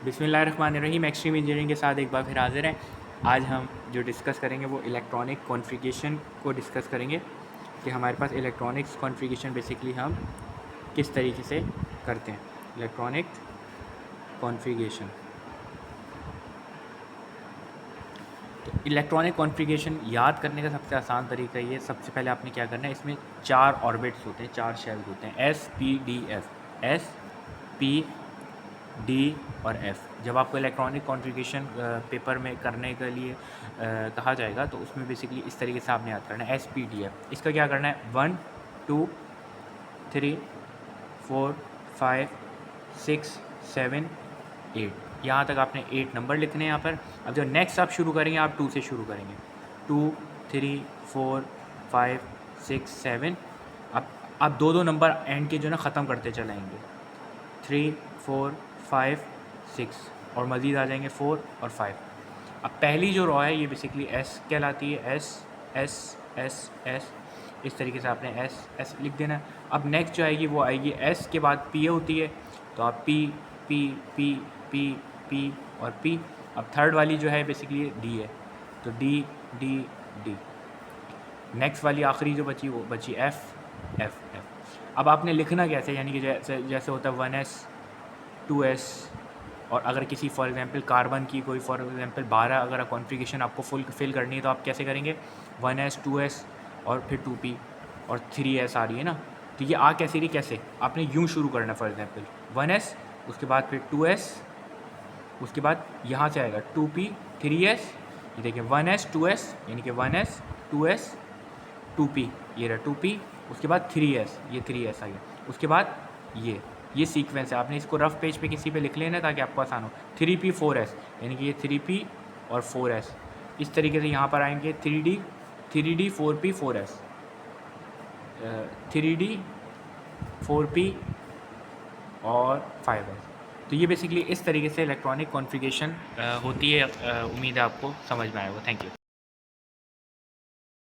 बिस्मिल्लाहिर्रहमानिर्रहीम। Extreme engineering के साथ एक बार फिर हाजिर हैं। आज हम जो डिस्कस करेंगे वो इलेक्ट्रॉनिक कॉन्फ़िगरेशन को डिस्कस करेंगे कि हमारे पास इलेक्ट्रॉनिक्स कॉन्फ़िगरेशन बेसिकली हम किस तरीके से करते हैं। इलेक्ट्रॉनिक कॉन्फ़िगरेशन, तो इलेक्ट्रॉनिक कॉन्फ़िगरेशन याद करने का सबसे आसान तरीका ये, सबसे पहले आपने क्या करना है, इसमें 4 ऑर्बिट्स होते हैं, 4 शेल्स होते हैं, S P D F, S P D और एफ। जब आपको इलेक्ट्रॉनिक कॉन्फ़िगरेशन पेपर में करने के लिए कहा जाएगा तो उसमें बेसिकली इस तरीके से आपने याद करना है, एस पी डी एफ। इसका क्या करना है, 1 2 3 4 5 6 7 8, यहाँ तक आपने 8 नंबर लिखने हैं यहाँ पर। अब जो नेक्स्ट आप शुरू करेंगे, आप 2 से शुरू करेंगे, 2 3 4 5 6 7। अब आप 2 नंबर एंड के जो ना ख़त्म करते चलाएँगे, 3 4 5 6 और मज़ीद आ जाएंगे 4 और 5। अब पहली जो रॉ है ये बेसिकली एस कहलाती है, एस एस एस एस, इस तरीके से आपने एस एस लिख देना। अब नेक्स्ट जो आएगी वो आएगी एस के बाद पी होती है, तो आप P P P P P और पी। अब थर्ड वाली जो है बेसिकली डी है, तो डी डी डी। नेक्स्ट वाली आखिरी जो बची वो बची एफ एफ एफ। अब आपने लिखना कैसे, यानी कि जैसे होता है 1s 2s, और अगर किसी फॉर एग्जांपल कार्बन की कोई फॉर एग्जांपल 12 अगर कॉन्फ़िगरेशन आपको फिल करनी है तो आप कैसे करेंगे, 1s 2s और फिर 2p और 3s आ रही है ना, तो ये आ कैसे रही, कैसे आपने यूँ शुरू करना है। फॉर एग्जांपल 1s, उसके बाद फिर 2s, उसके बाद यहाँ से आएगा 2p 3s, ये देखिए 1s 2s, यानी कि 1s 2s 2p, ये रहा 2p, उसके बाद 3s, ये 3s आ गया, उसके बाद ये सीक्वेंस है। आपने इसको रफ पेज पे किसी पे लिख लेना ताकि आपको आसान हो। 3p 4s, यानी कि ये 3p और 4s, इस तरीके से यहाँ पर आएंगे 3d 4p 4s, 3d 4p और 5s। तो ये बेसिकली इस तरीके से इलेक्ट्रॉनिक कॉन्फ़िगरेशन होती है। उम्मीद है आपको समझ में आएगा। Thank you.